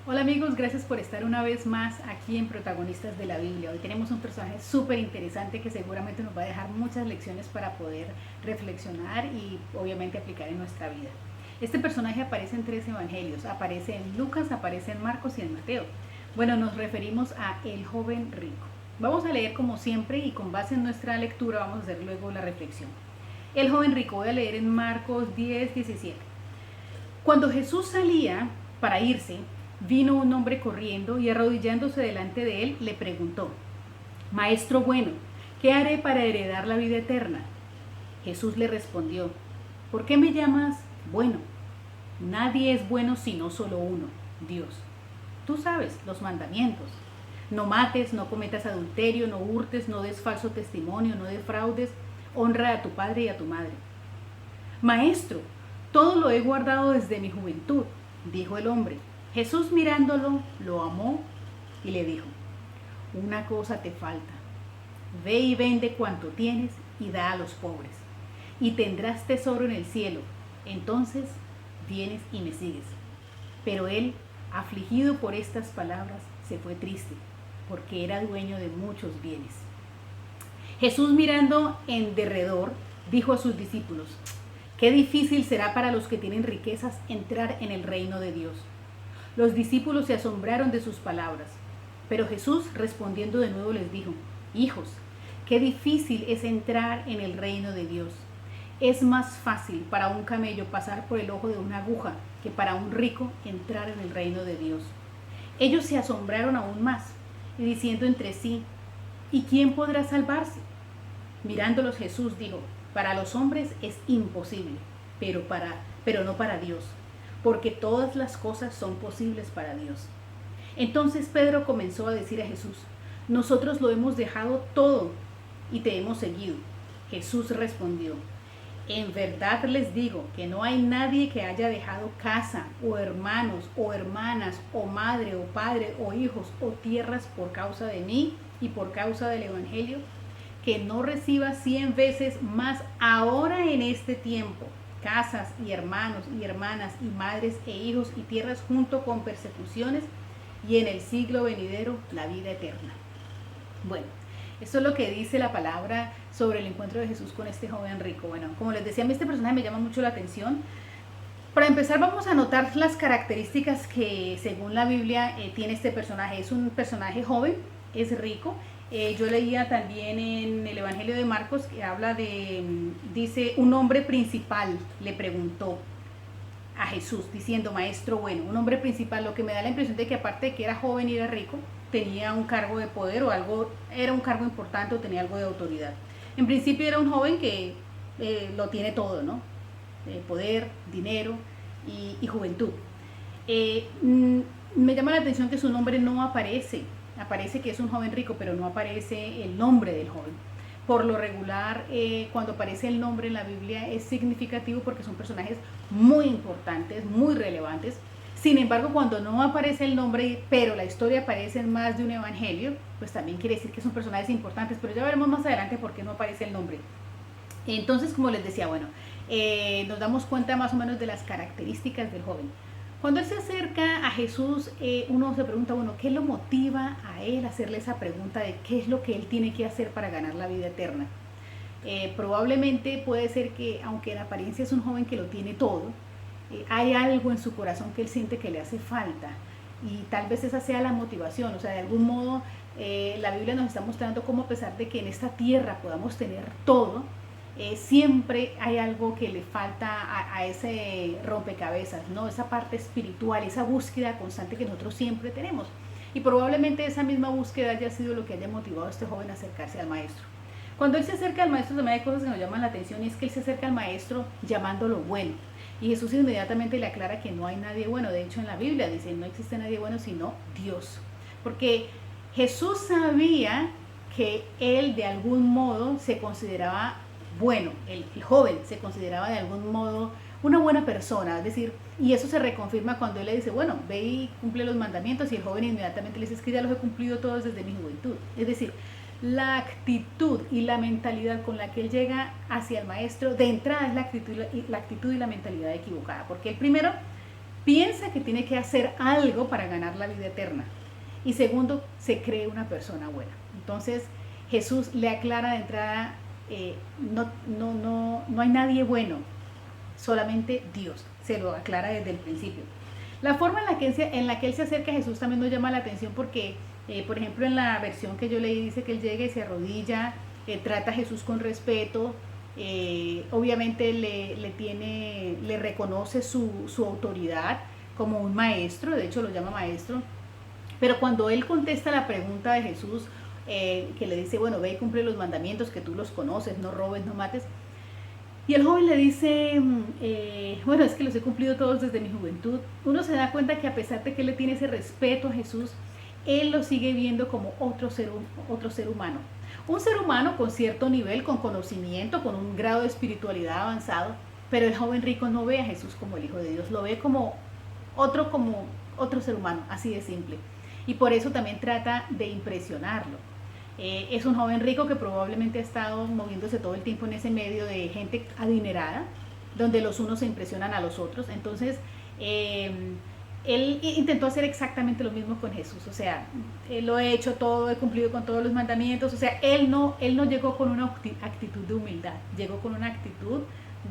Hola amigos, gracias por estar una vez más aquí en Protagonistas de la Biblia. Hoy tenemos un personaje súper interesante que seguramente nos va a dejar muchas lecciones para poder reflexionar y obviamente aplicar en nuestra vida. Este personaje aparece en 3 evangelios, aparece en Lucas, aparece en Marcos y en Mateo. Bueno, nos referimos a el joven rico. Vamos a leer como siempre y con base en nuestra lectura vamos a hacer luego la reflexión. El joven rico, voy a leer en Marcos 10:17. Cuando Jesús salía para irse, vino un hombre corriendo y arrodillándose delante de él le preguntó: Maestro bueno, ¿qué haré para heredar la vida eterna? Jesús le respondió: ¿Por qué me llamas bueno? Nadie es bueno sino solo uno, Dios. Tú sabes los mandamientos: no mates, no cometas adulterio, no hurtes, no des falso testimonio, no defraudes, honra a tu padre y a tu madre. Maestro, todo lo he guardado desde mi juventud, dijo el hombre. Jesús mirándolo, lo amó y le dijo: una cosa te falta. Ve y vende cuanto tienes y da a los pobres, y tendrás tesoro en el cielo. Entonces vienes y me sigues. Pero él, afligido por estas palabras, se fue triste, porque era dueño de muchos bienes. Jesús, mirando en derredor, dijo a sus discípulos: qué difícil será para los que tienen riquezas entrar en el reino de Dios. Los discípulos se asombraron de sus palabras, pero Jesús, respondiendo de nuevo, les dijo: hijos, qué difícil es entrar en el reino de Dios. Es más fácil para un camello pasar por el ojo de una aguja que para un rico entrar en el reino de Dios. Ellos se asombraron aún más, y diciendo entre sí: ¿y quién podrá salvarse? Mirándolos Jesús dijo: para los hombres es imposible, pero no para Dios, porque todas las cosas son posibles para Dios. Entonces Pedro comenzó a decir a Jesús: nosotros lo hemos dejado todo y te hemos seguido. Jesús respondió: en verdad les digo que no hay nadie que haya dejado casa, o hermanos, o hermanas, o madre, o padre, o hijos, o tierras por causa de mí y por causa del Evangelio, que no reciba 100 veces más ahora en este tiempo, casas y hermanos y hermanas y madres e hijos y tierras junto con persecuciones, y en el siglo venidero la vida eterna. Bueno, esto es lo que dice la palabra sobre el encuentro de Jesús con este joven rico. Bueno, como les decía, a mí este personaje me llama mucho la atención. Para empezar, vamos a notar las características que según la Biblia tiene este personaje. Es un personaje joven, es rico. Yo leía también en el Evangelio de Marcos que habla de, dice, un hombre principal le preguntó a Jesús diciendo: maestro bueno. Un hombre principal, lo que me da la impresión de que aparte de que era joven y era rico, tenía un cargo de poder o algo, era un cargo importante o tenía algo de autoridad. En principio era un joven que lo tiene todo, ¿no? Poder, dinero y juventud. Me llama la atención que su nombre no aparece. Aparece que es un joven rico, pero no aparece el nombre del joven. Por lo regular, cuando aparece el nombre en la Biblia es significativo porque son personajes muy importantes, muy relevantes. Sin embargo, cuando no aparece el nombre, pero la historia aparece en más de un evangelio, pues también quiere decir que son personajes importantes, pero ya veremos más adelante por qué no aparece el nombre. Entonces, como les decía, bueno, nos damos cuenta más o menos de las características del joven. Cuando él se acerca a Jesús, uno se pregunta, bueno, ¿qué lo motiva a él a hacerle esa pregunta de qué es lo que él tiene que hacer para ganar la vida eterna? Probablemente puede ser que, aunque en apariencia es un joven que lo tiene todo, hay algo en su corazón que él siente que le hace falta, y tal vez esa sea la motivación. O sea, de algún modo la Biblia nos está mostrando cómo, a pesar de que en esta tierra podamos tener todo, siempre hay algo que le falta a ese rompecabezas, ¿no? Esa parte espiritual, esa búsqueda constante que nosotros siempre tenemos. Y probablemente esa misma búsqueda haya sido lo que haya motivado a este joven a acercarse al maestro. Cuando él se acerca al maestro, también hay cosas que nos llaman la atención, y es que él se acerca al maestro llamándolo bueno. Y Jesús inmediatamente le aclara que no hay nadie bueno. De hecho, en la Biblia dice: no existe nadie bueno sino Dios. Porque Jesús sabía que él de algún modo se consideraba bueno, el joven se consideraba de algún modo una buena persona, es decir, y eso se reconfirma cuando él le dice: bueno, ve y cumple los mandamientos, y el joven inmediatamente le dice: es que ya los he cumplido todos desde mi juventud. Es decir, la actitud y la mentalidad con la que él llega hacia el maestro, de entrada es la actitud y la mentalidad equivocada, porque el primero piensa que tiene que hacer algo para ganar la vida eterna. Y segundo, se cree una persona buena. Entonces Jesús le aclara de entrada, no hay nadie bueno, solamente Dios. Se lo aclara desde el principio. La forma en la que él se acerca a Jesús también nos llama la atención porque, por ejemplo, en la versión que yo leí dice que él llega y se arrodilla, trata a Jesús con respeto, obviamente le reconoce su autoridad como un maestro, de hecho lo llama maestro, pero cuando él contesta la pregunta de Jesús, que le dice, bueno, ve y cumple los mandamientos que tú los conoces, no robes, no mates, y el joven le dice, bueno, es que los he cumplido todos desde mi juventud. Uno se da cuenta que a pesar de que él le tiene ese respeto a Jesús, él lo sigue viendo como otro ser humano. Un ser humano con cierto nivel, con conocimiento, con un grado de espiritualidad avanzado, pero el joven rico no ve a Jesús como el Hijo de Dios, lo ve como otro ser humano, así de simple. Y por eso también trata de impresionarlo. Es un joven rico que probablemente ha estado moviéndose todo el tiempo en ese medio de gente adinerada, donde los unos se impresionan a los otros. Entonces, él intentó hacer exactamente lo mismo con Jesús. O sea, lo he hecho todo, he cumplido con todos los mandamientos. O sea, él no llegó con una actitud de humildad, llegó con una actitud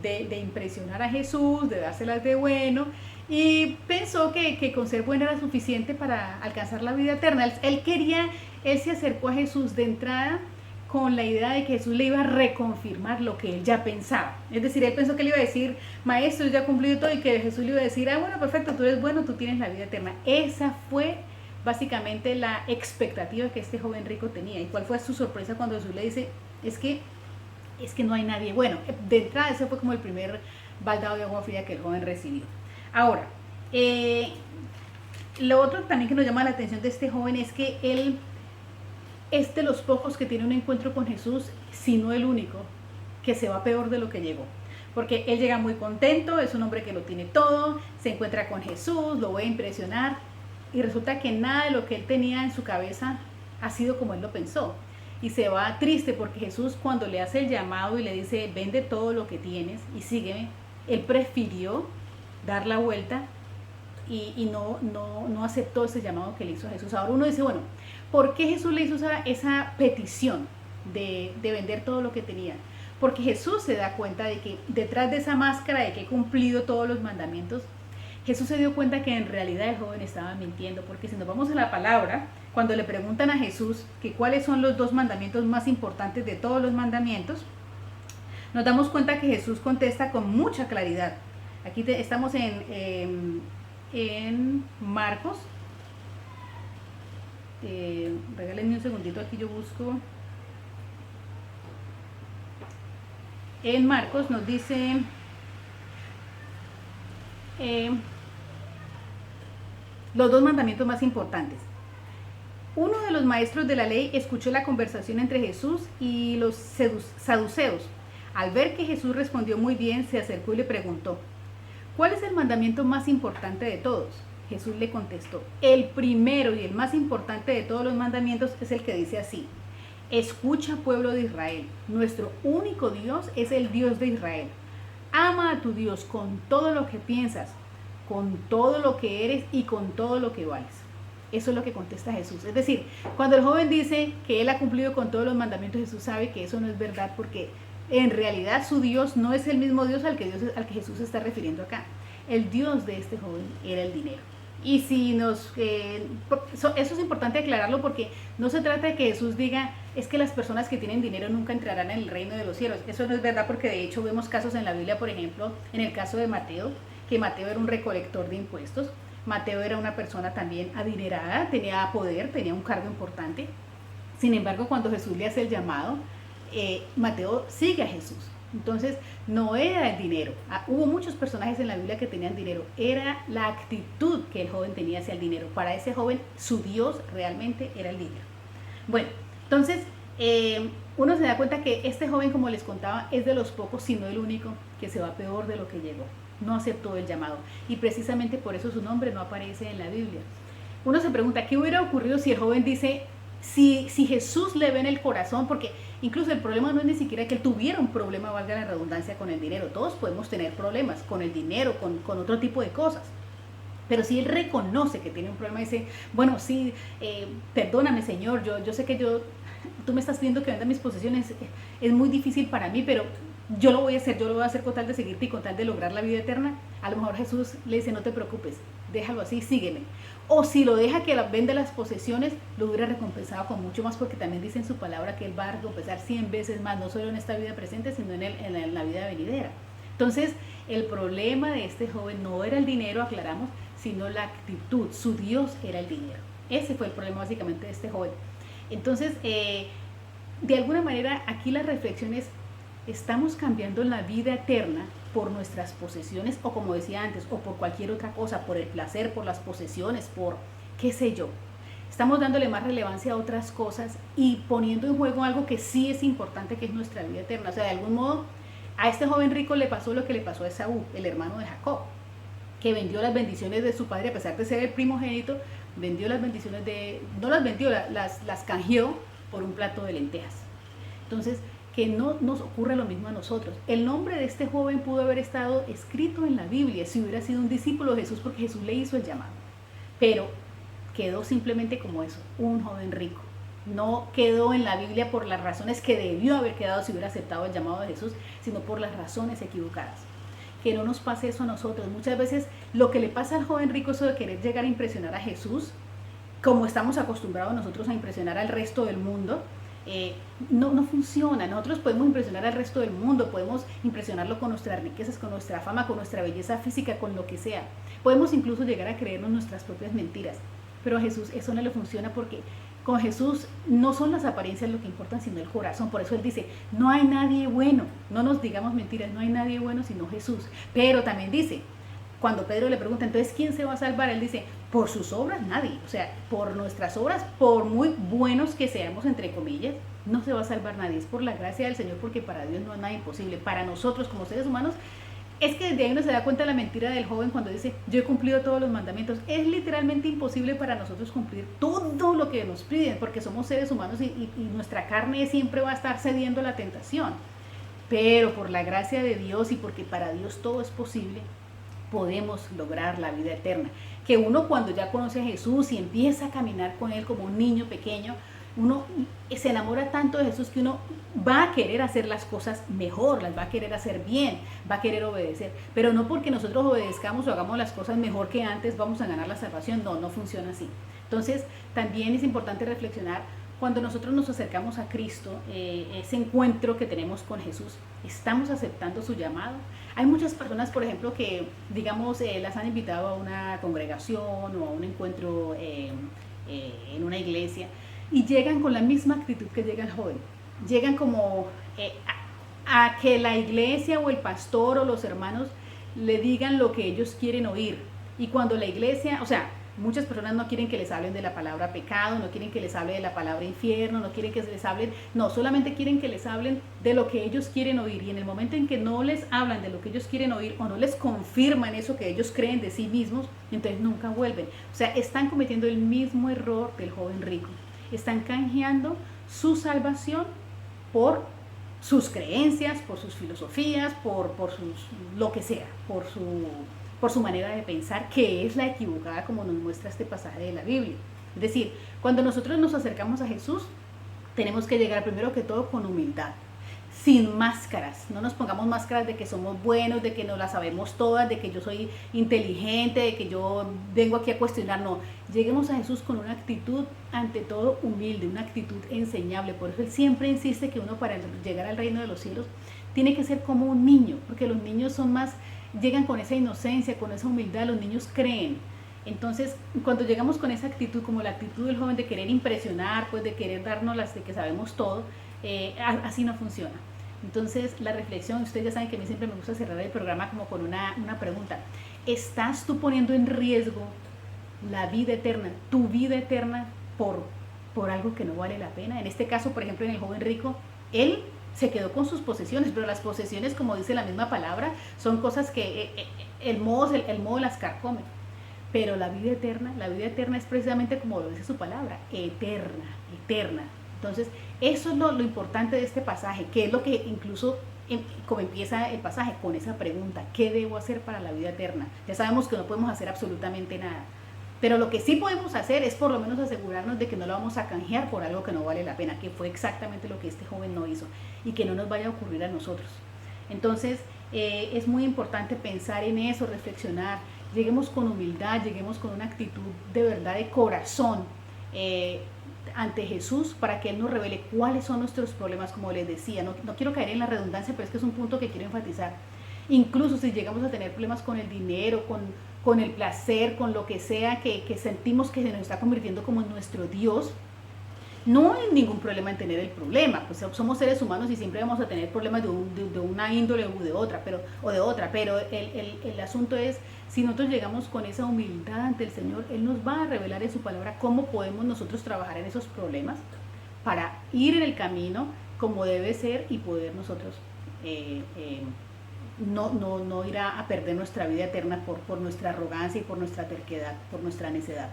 de impresionar a Jesús, de dárselas de bueno, y pensó que con ser bueno era suficiente para alcanzar la vida eterna. Él se acercó a Jesús de entrada con la idea de que Jesús le iba a reconfirmar lo que él ya pensaba. Es decir, él pensó que le iba a decir, maestro, ya he cumplido todo, y que Jesús le iba a decir, bueno, perfecto, tú eres bueno, tú tienes la vida eterna. Esa fue básicamente la expectativa que este joven rico tenía. ¿Y cuál fue su sorpresa cuando Jesús le dice, es que no hay nadie bueno? De entrada, ese fue como el primer baldado de agua fría que el joven recibió. Ahora, lo otro también que nos llama la atención de este joven es que él es de los pocos que tiene un encuentro con Jesús, si no el único, que se va peor de lo que llegó. Porque él llega muy contento, es un hombre que lo tiene todo, se encuentra con Jesús, lo voy a impresionar, y resulta que nada de lo que él tenía en su cabeza ha sido como él lo pensó. Y se va triste porque Jesús, cuando le hace el llamado y le dice, vende todo lo que tienes y sígueme, él prefirió dar la vuelta y no aceptó ese llamado que le hizo a Jesús. Ahora uno dice, bueno, ¿por qué Jesús le hizo esa petición de vender todo lo que tenía? Porque Jesús se da cuenta de que detrás de esa máscara de que he cumplido todos los mandamientos, Jesús se dio cuenta que en realidad el joven estaba mintiendo. Porque si nos vamos a la palabra, cuando le preguntan a Jesús que cuáles son los 2 mandamientos más importantes de todos los mandamientos, nos damos cuenta que Jesús contesta con mucha claridad. Aquí estamos en Marcos. Regálenme un segundito, aquí yo busco. En Marcos nos dice, los 2 mandamientos más importantes. Uno de los maestros de la ley escuchó la conversación entre Jesús y los saduceos. Al ver que Jesús respondió muy bien, se acercó y le preguntó, ¿cuál es el mandamiento más importante de todos? Jesús le contestó, el primero y el más importante de todos los mandamientos es el que dice así, escucha, pueblo de Israel, nuestro único Dios es el Dios de Israel. Ama a tu Dios con todo lo que piensas, con todo lo que eres y con todo lo que vales. Eso es lo que contesta Jesús. Es decir, cuando el joven dice que él ha cumplido con todos los mandamientos, Jesús sabe que eso no es verdad, porque en realidad su Dios no es el mismo Dios al que Jesús se está refiriendo acá. El Dios de este joven era el dinero. Y si eso es importante aclararlo, porque no se trata de que Jesús diga, es que las personas que tienen dinero nunca entrarán en el reino de los cielos. Eso no es verdad, porque de hecho vemos casos en la Biblia, por ejemplo, en el caso de Mateo, que Mateo era un recolector de impuestos. Mateo era una persona también adinerada, tenía poder, tenía un cargo importante. Sin embargo, cuando Jesús le hace el llamado, Mateo sigue a Jesús. Entonces, no era el dinero. Hubo muchos personajes en la Biblia que tenían dinero. Era la actitud que el joven tenía hacia el dinero. Para ese joven, su Dios realmente era el dinero. Bueno, entonces, uno se da cuenta que este joven, como les contaba, es de los pocos, si no el único, que se va peor de lo que llegó. No aceptó el llamado. Y precisamente por eso su nombre no aparece en la Biblia. Uno se pregunta, ¿qué hubiera ocurrido si el joven dice, si Jesús le ve en el corazón? Porque incluso el problema no es ni siquiera que él tuviera un problema, valga la redundancia, con el dinero. Todos podemos tener problemas con el dinero, con otro tipo de cosas. Pero si él reconoce que tiene un problema, dice, bueno, sí, perdóname, Señor, yo sé que tú me estás pidiendo que venda mis posesiones, es muy difícil para mí, pero yo lo voy a hacer con tal de seguirte y con tal de lograr la vida eterna. A lo mejor Jesús le dice, no te preocupes, déjalo así, sígueme. O si lo deja que venda las posesiones, lo hubiera recompensado con mucho más, porque también dice en su palabra que él va a recompensar 100 veces más, no solo en esta vida presente, sino en la vida venidera. Entonces, el problema de este joven no era el dinero, aclaramos, sino la actitud. Su Dios era el dinero. Ese fue el problema básicamente de este joven. Entonces, de alguna manera, aquí la reflexión es, estamos cambiando la vida eterna por nuestras posesiones, o como decía antes, o por cualquier otra cosa, por el placer, por las posesiones, por qué sé yo. Estamos dándole más relevancia a otras cosas y poniendo en juego algo que sí es importante, que es nuestra vida eterna. O sea, de algún modo, a este joven rico le pasó lo que le pasó a Esaú, el hermano de Jacob, que vendió las bendiciones de su padre, a pesar de ser el primogénito, vendió las bendiciones no las vendió, las canjeó por un plato de lentejas. Entonces, que no nos ocurre lo mismo a nosotros. El nombre de este joven pudo haber estado escrito en la Biblia si hubiera sido un discípulo de Jesús, porque Jesús le hizo el llamado. Pero quedó simplemente como eso, un joven rico. No quedó en la Biblia por las razones que debió haber quedado si hubiera aceptado el llamado de Jesús, sino por las razones equivocadas. Que no nos pase eso a nosotros. Muchas veces lo que le pasa al joven rico, eso de querer llegar a impresionar a Jesús, como estamos acostumbrados nosotros a impresionar al resto del mundo, no funciona. Nosotros podemos impresionar al resto del mundo, podemos impresionarlo con nuestras riquezas, con nuestra fama, con nuestra belleza física, con lo que sea. Podemos incluso llegar a creernos nuestras propias mentiras, pero a Jesús eso no le funciona, porque con Jesús no son las apariencias lo que importan, sino el corazón. Por eso él dice, no hay nadie bueno, no nos digamos mentiras, no hay nadie bueno sino Jesús. Pero también dice, cuando Pedro le pregunta, entonces, ¿quién se va a salvar? Él dice, por sus obras nadie. O sea, por nuestras obras, por muy buenos que seamos, entre comillas, no se va a salvar nadie. Es por la gracia del Señor, porque para Dios no es nada imposible. Para nosotros, como seres humanos, es que desde ahí uno se da cuenta de la mentira del joven cuando dice, yo he cumplido todos los mandamientos. Es literalmente imposible para nosotros cumplir todo lo que nos piden, porque somos seres humanos y nuestra carne siempre va a estar cediendo a la tentación. Pero por la gracia de Dios y porque para Dios todo es posible, podemos lograr la vida eterna. Que uno, cuando ya conoce a Jesús y empieza a caminar con Él como un niño pequeño, uno se enamora tanto de Jesús que uno va a querer hacer las cosas mejor, las va a querer hacer bien, va a querer obedecer, pero no porque nosotros obedezcamos o hagamos las cosas mejor que antes vamos a ganar la salvación. No funciona así. Entonces, también es importante reflexionar cuando nosotros nos acercamos a Cristo, ese encuentro que tenemos con Jesús, ¿estamos aceptando su llamado? Hay muchas personas, por ejemplo, que, digamos, las han invitado a una congregación o a un encuentro en una iglesia y llegan con la misma actitud que llega el joven. Llegan como a que la iglesia o el pastor o los hermanos le digan lo que ellos quieren oír. Y cuando la iglesia, o sea, muchas personas no quieren que les hablen de la palabra pecado, no quieren que les hable de la palabra infierno, no quieren que les hablen, no, solamente quieren que les hablen de lo que ellos quieren oír. Y en el momento en que no les hablan de lo que ellos quieren oír o no les confirman eso que ellos creen de sí mismos, entonces nunca vuelven. O sea, están cometiendo el mismo error del joven rico. Están canjeando su salvación por sus creencias, por sus filosofías, por lo que sea, por su manera de pensar, que es la equivocada, como nos muestra este pasaje de la Biblia. Es decir, cuando nosotros nos acercamos a Jesús, tenemos que llegar primero que todo con humildad, sin máscaras. No nos pongamos máscaras de que somos buenos, de que nos las sabemos todas, de que yo soy inteligente, de que yo vengo aquí a cuestionar. No, lleguemos a Jesús con una actitud ante todo humilde, una actitud enseñable. Por eso él siempre insiste que uno, para llegar al reino de los cielos, tiene que ser como un niño, porque los niños son más, llegan con esa inocencia, con esa humildad, los niños creen. Entonces, cuando llegamos con esa actitud, como la actitud del joven de querer impresionar, pues de querer darnos las de que sabemos todo, así no funciona. Entonces, la reflexión, ustedes ya saben que a mí siempre me gusta cerrar el programa como con una pregunta. ¿Estás tú poniendo en riesgo la vida eterna, tu vida eterna, por algo que no vale la pena? En este caso, por ejemplo, en el joven rico, él se quedó con sus posesiones, pero las posesiones, como dice la misma palabra, son cosas que el modo las carcome. Pero la vida eterna es precisamente como lo dice su palabra, eterna. Entonces, eso es lo importante de este pasaje, que es lo que incluso como empieza el pasaje, con esa pregunta, ¿qué debo hacer para la vida eterna? Ya sabemos que no podemos hacer absolutamente nada, pero lo que sí podemos hacer es por lo menos asegurarnos de que no lo vamos a canjear por algo que no vale la pena, que fue exactamente lo que este joven no hizo, y que no nos vaya a ocurrir a nosotros. Entonces, es muy importante pensar en eso, reflexionar, lleguemos con humildad, lleguemos con una actitud de verdad, de corazón, ante Jesús, para que Él nos revele cuáles son nuestros problemas, como les decía. No quiero caer en la redundancia, pero es que es un punto que quiero enfatizar. Incluso si llegamos a tener problemas con el dinero, con el placer, con lo que sea que sentimos que se nos está convirtiendo como en nuestro Dios, no hay ningún problema en tener el problema, pues somos seres humanos y siempre vamos a tener problemas de una índole o de otra, pero el asunto es, si nosotros llegamos con esa humildad ante el Señor, Él nos va a revelar en su palabra cómo podemos nosotros trabajar en esos problemas para ir en el camino como debe ser y poder nosotros no ir a perder nuestra vida eterna por nuestra arrogancia y por nuestra terquedad, por nuestra necedad.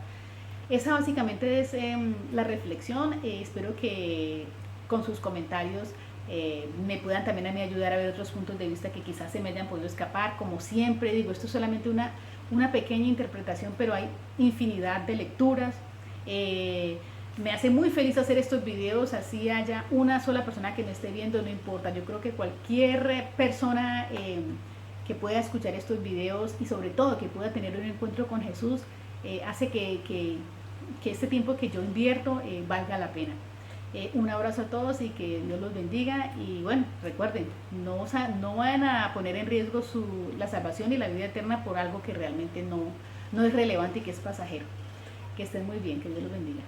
Esa básicamente es la reflexión. Espero que con sus comentarios me puedan también a mí ayudar a ver otros puntos de vista que quizás se me hayan podido escapar. Como siempre digo, esto es solamente una pequeña interpretación, pero hay infinidad de lecturas. Me hace muy feliz hacer estos videos, así haya una sola persona que me esté viendo, no importa. Yo creo que cualquier persona que pueda escuchar estos videos y sobre todo que pueda tener un encuentro con Jesús, hace que este tiempo que yo invierto valga la pena. Un abrazo a todos y que Dios los bendiga. Y bueno, recuerden, no van a poner en riesgo la salvación y la vida eterna por algo que realmente no es relevante y que es pasajero. Que estén muy bien, que Dios los bendiga.